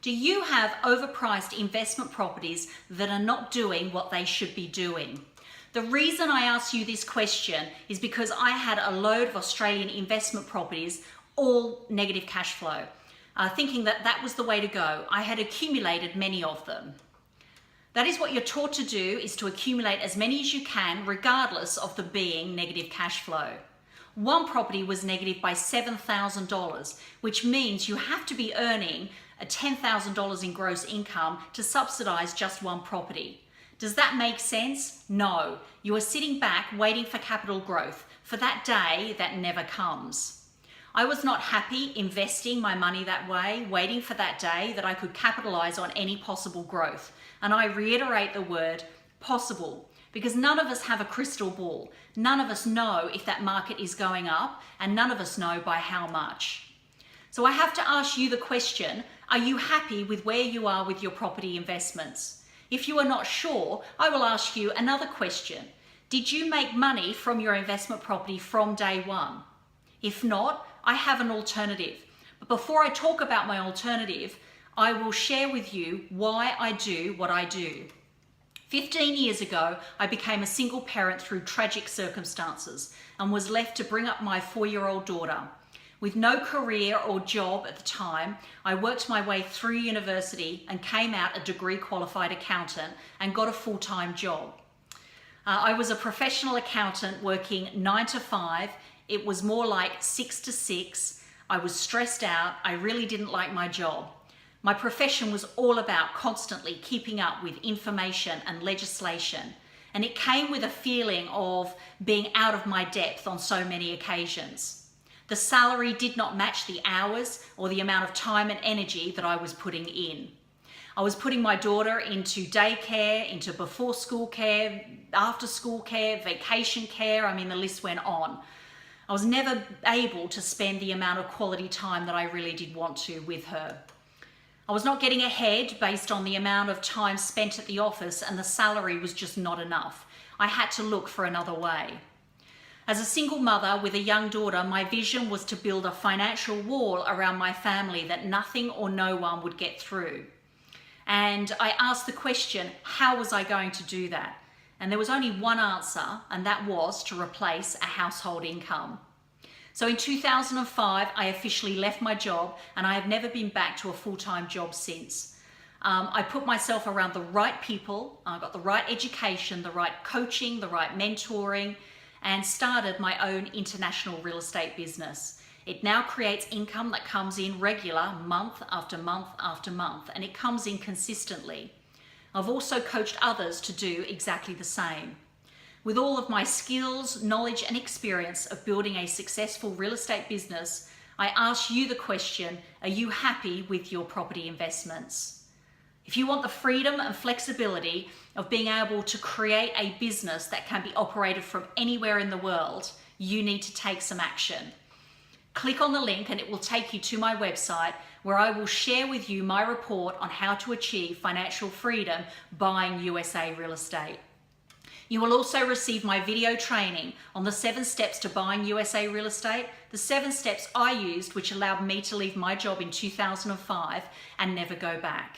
Do you have overpriced investment properties that are not doing what they should be doing? The reason I ask you this question is because I had a load of Australian investment properties, all negative cash flow, thinking that that was the way to go. I had accumulated many of them. That is what you're taught to do, is to accumulate as many as you can, regardless of them being negative cash flow. One property was negative by $7,000, which means you have to be earning $10,000 in gross income to subsidize just one property. Does that make sense? No. You are sitting back waiting for capital growth, for that day that never comes. I was not happy investing my money that way, waiting for that day that I could capitalize on any possible growth. And I reiterate the word possible, because none of us have a crystal ball. None of us know if that market is going up, and none of us know by how much. So I have to ask you the question, are you happy with where you are with your property investments? If you are not sure, I will ask you another question. Did you make money from your investment property from day one? If not, I have an alternative. But before I talk about my alternative, I will share with you why I do what I do. 15 years ago, I became a single parent through tragic circumstances and was left to bring up my 4-year-old daughter. With no career or job at the time, I worked my way through university and came out a degree qualified accountant and got a full-time job. I was a professional accountant working 9 to 5. It was more like 6 to 6. I was stressed out. I really didn't like my job. My profession was all about constantly keeping up with information and legislation, and it came with a feeling of being out of my depth on so many occasions. The salary did not match the hours or the amount of time and energy that I was putting in. I was putting my daughter into daycare, into before school care, after school care, vacation care. I mean, the list went on. I was never able to spend the amount of quality time that I really did want to with her. I was not getting ahead based on the amount of time spent at the office, and the salary was just not enough. I had to look for another way. As a single mother with a young daughter, my vision was to build a financial wall around my family that nothing or no one would get through. And I asked the question, how was I going to do that? And there was only one answer, and that was to replace a household income. So in 2005, I officially left my job, and I have never been back to a full-time job since. I put myself around the right people, I got the right education, the right coaching, the right mentoring, and started my own international real estate business. It now creates income that comes in regular, month after month after month, and it comes in consistently. I've also coached others to do exactly the same. With all of my skills, knowledge, and experience of building a successful real estate business, I ask you the question, are you happy with your property investments? If you want the freedom and flexibility of being able to create a business that can be operated from anywhere in the world, you need to take some action. Click on the link and it will take you to my website, where I will share with you my report on how to achieve financial freedom buying USA real estate. You will also receive my video training on the 7 steps to buying USA real estate, the 7 steps I used which allowed me to leave my job in 2005 and never go back.